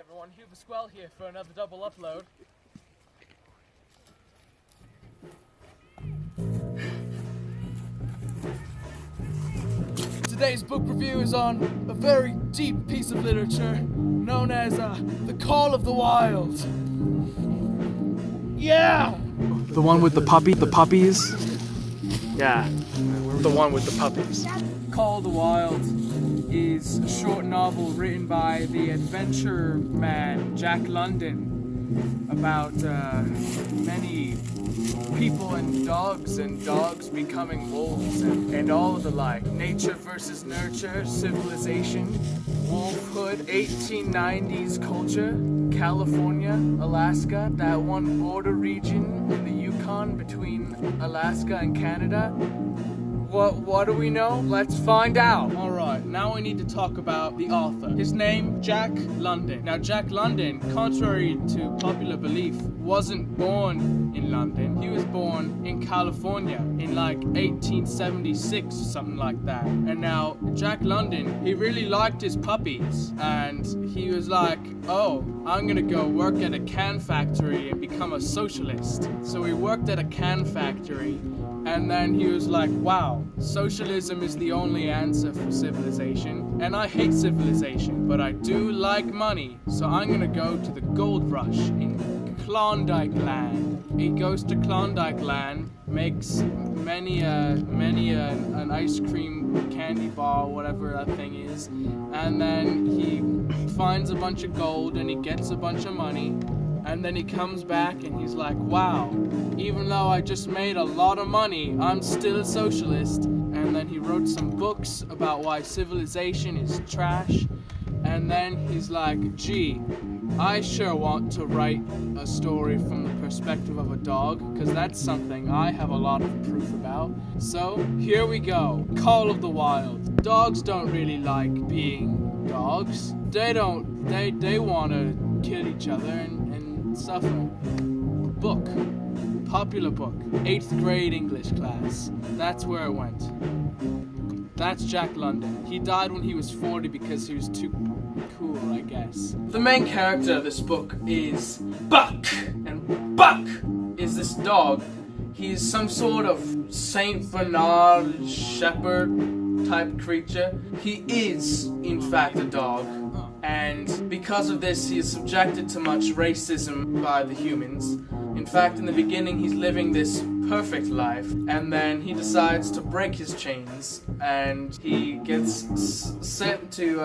everyone, Hugh the Squell here for another double upload. Today's book review is on a very deep piece of literature known as The Call of the Wild. Yeah! The one with the puppies? Yeah, the one with the puppies. Call of the Wild is a short novel written by the adventure man Jack London about many people and dogs becoming wolves and all of the like. Nature versus nurture, civilization, wolfhood, 1890s culture, California, Alaska, that one border region in the Yukon between Alaska and Canada. What do we know? Let's find out. Alright, now we need to talk about the author. His name, Jack London. Now, Jack London, contrary to popular belief, wasn't born in London. He was born in California in like 1876 or something like that. And now, Jack London, he really liked his puppies. And he was like, oh, I'm gonna go work at a can factory and become a socialist. So he worked at a can factory. And then he was like, wow, socialism is the only answer for civilization. And I hate civilization, but I do like money. So I'm gonna go to the gold rush in Klondike Land. He goes to Klondike Land, makes many an ice cream candy bar, whatever that thing is. And then he finds a bunch of gold and he gets a bunch of money. And then he comes back and he's like, wow, even though I just made a lot of money, I'm still a socialist. And then he wrote some books about why civilization is trash. And then he's like, gee, I sure want to write a story from the perspective of a dog, because that's something I have a lot of proof about. So here we go, Call of the Wild. Dogs don't really like being dogs. They want to kill each other and suffer. Book. Popular book. 8th grade English class. That's where it went. That's Jack London. He died when he was 40 because he was too cool, I guess. The main character of this book is Buck. And Buck is this dog. He's some sort of Saint Bernard shepherd type creature. He is, in fact, a dog. And because of this, he is subjected to much racism by the humans. In fact, in the beginning, he's living this perfect life, and then he decides to break his chains, and he gets sent to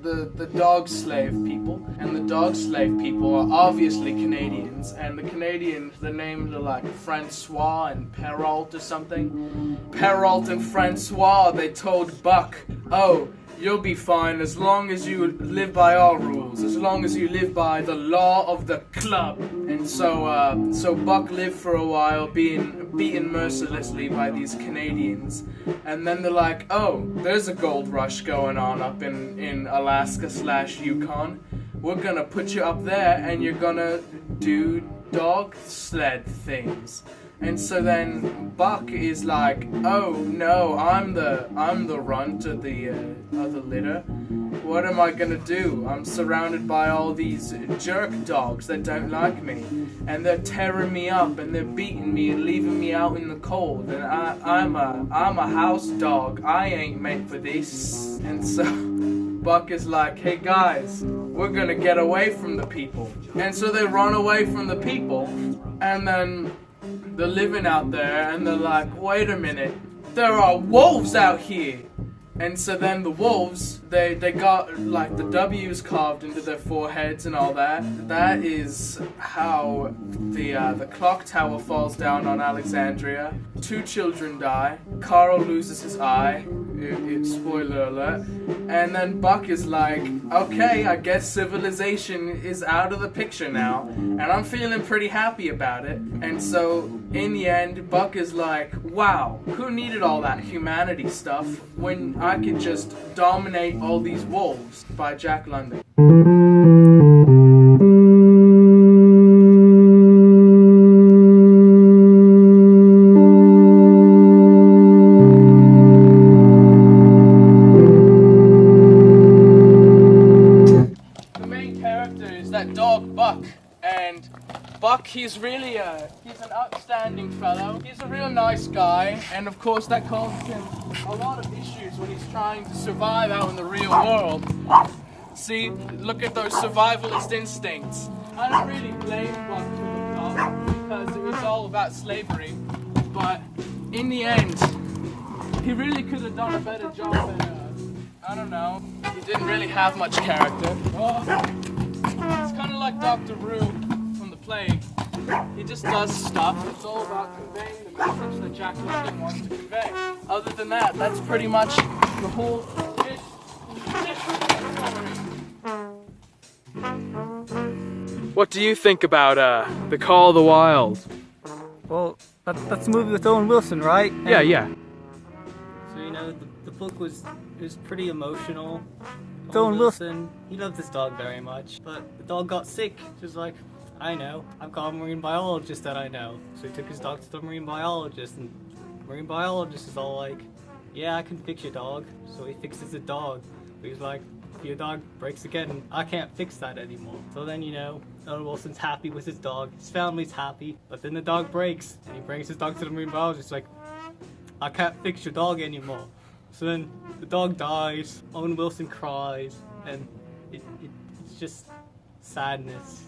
the dog slave people. And the dog slave people are obviously Canadians, and the Canadians, the names are like Francois and Perrault or something. Perrault and Francois, they told Buck, oh, you'll be fine as long as you live by our rules, as long as you live by the law of the club. And so Buck lived for a while being beaten mercilessly by these Canadians. And then they're like, oh, there's a gold rush going on up in Alaska/Yukon. We're gonna put you up there and you're gonna do dog sled things. And so then Buck is like, oh no, I'm the runt of the litter. What am I gonna do? I'm surrounded by all these jerk dogs that don't like me, and they're tearing me up and they're beating me and leaving me out in the cold. And I'm a house dog. I ain't meant for this. And so Buck is like, hey guys, we're gonna get away from the people. And so they run away from the people, and then they're living out there, and they're like, wait a minute, there are wolves out here. And so then the wolves, they got like the W's carved into their foreheads and all that. That is how the clock tower falls down on Alexandria. 2 children die. Carl loses his eye. Spoiler alert. And then Buck is like, okay, I guess civilization is out of the picture now, and I'm feeling pretty happy about it. And so in the end, Buck is like, wow, who needed all that humanity stuff when I could just dominate all these wolves? By Jack London. he's really he's an outstanding fellow. He's a real nice guy, and of course that causes him a lot of issues when he's trying to survive out in the real world. See, look at those survivalist instincts. I don't really blame Buck for the plot because it was all about slavery, but in the end, he really could have done a better job at, I don't know, he didn't really have much character. Oh, it's kind of like Dr. Rue from The Plague. He just does stuff. It's all about conveying the message that Jack London wants to convey. Other than that, that's pretty much the whole story. What do you think about The Call of the Wild? Well, that's the movie with Owen Wilson, right? And Yeah. So the book was pretty emotional. Owen Wilson, he loved his dog very much, but the dog got sick. Just like, I know, I've got a marine biologist that I know. So he took his dog to the marine biologist, and the marine biologist is all like, yeah, I can fix your dog. So he fixes the dog. But he's like, if your dog breaks again, I can't fix that anymore. So then, Owen Wilson's happy with his dog, his family's happy, but then the dog breaks, and he brings his dog to the marine biologist, like, I can't fix your dog anymore. So then the dog dies, Owen Wilson cries, and it's just sadness.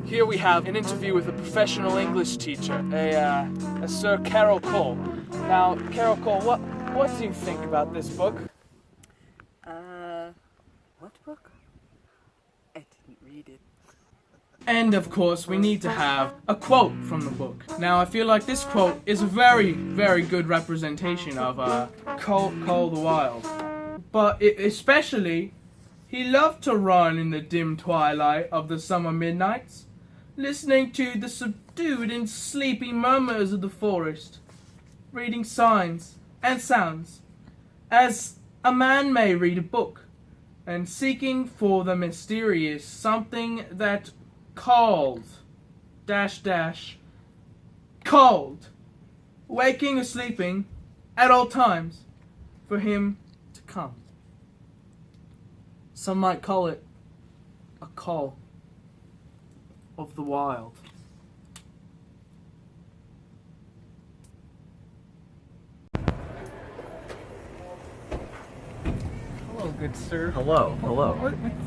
Here we have an interview with a professional English teacher, a Sir Carol Cole. Now, Carol Cole, what do you think about this book? What book? I didn't read it. And of course, we need to have a quote from the book. Now, I feel like this quote is a very, very good representation of Cole the Wild. But especially, he loved to run in the dim twilight of the summer midnights, listening to the subdued and sleepy murmurs of the forest, reading signs and sounds, as a man may read a book, and seeking for the mysterious something that called, called, waking or sleeping, at all times, for him to come. Some might call it a call of the wild. Hello, good sir. Hello.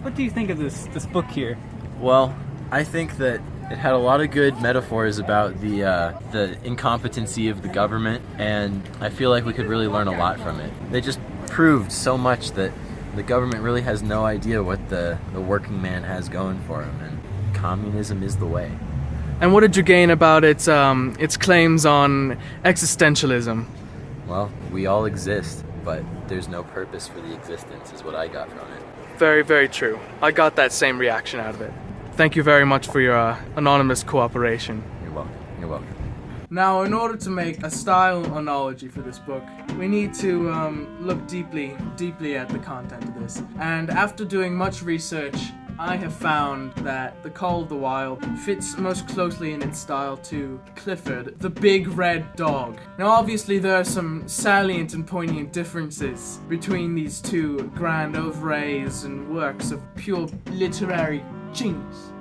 What do you think of this book here? Well, I think that it had a lot of good metaphors about the incompetency of the government, and I feel like we could really learn a lot from it. They just proved so much that the government really has no idea what the working man has going for him, and communism is the way. And what did you gain about its claims on existentialism? Well, we all exist, but there's no purpose for the existence, is what I got from it. Very, very true. I got that same reaction out of it. Thank you very much for your anonymous cooperation. You're welcome. Now, in order to make a style analogy for this book, we need to look deeply at the content of this. And after doing much research, I have found that The Call of the Wild fits most closely in its style to Clifford, the big red dog. Now, obviously, there are some salient and poignant differences between these two grand oeuvres and works of pure literary genius.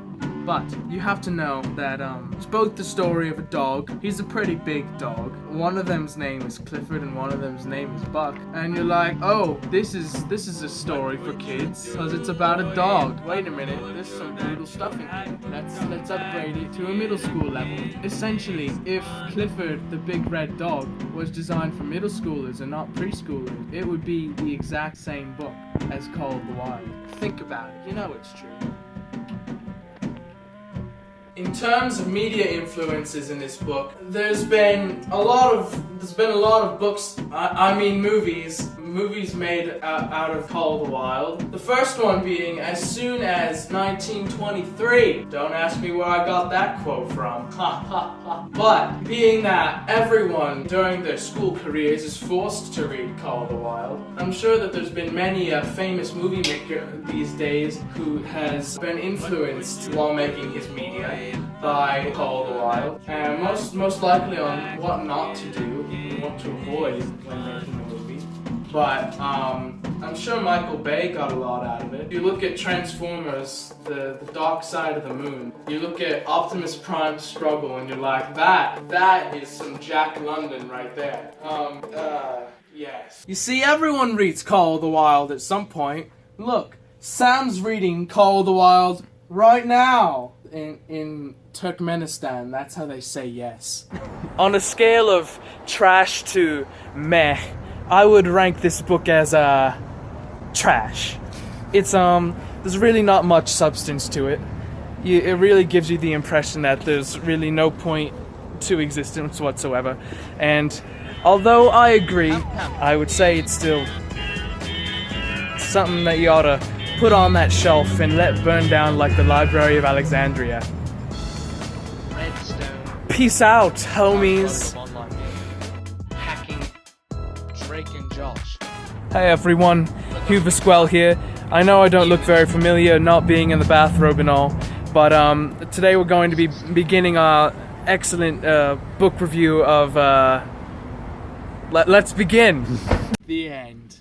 But you have to know that it's both the story of a dog. He's a pretty big dog. One of them's name is Clifford and one of them's name is Buck. And you're like, oh, this is a story for kids because it's about a dog. Wait a minute, there's some brutal stuff in here. Let's upgrade it to a middle school level. Essentially, if Clifford, the big red dog, was designed for middle schoolers and not preschoolers, it would be the exact same book as Call of the Wild. Think about it. You know it's true. In terms of media influences in this book, there's been a lot of books, movies made out of Call of the Wild. The first one being as soon as 1923. Don't ask me where I got that quote from. But being that everyone during their school careers is forced to read Call of the Wild, I'm sure that there's been many a famous movie maker these days who has been influenced while making his media by Call of the Wild, and most likely on what not to do and what to avoid when making a movie. but I'm sure Michael Bay got a lot out of it. You look at Transformers, the Dark Side of the Moon. You look at Optimus Prime's struggle, and you're like, that is some Jack London right there. Yes. You see, everyone reads Call of the Wild at some point. Look, Sam's reading Call of the Wild right now. In Turkmenistan, that's how they say yes. On a scale of trash to meh, I would rank this book as trash. It's there's really not much substance to it. It really gives you the impression that there's really no point to existence whatsoever. And although I agree, I would say it's still something that you ought to put on that shelf and let burn down like the Library of Alexandria. Redstone. Peace out, homies. Hacking Drake and Josh. Hey everyone, Hugh Vasquel here. I know I don't look very familiar not being in the bathrobe and all, but today we're going to be beginning our excellent book review of Let's begin. The end.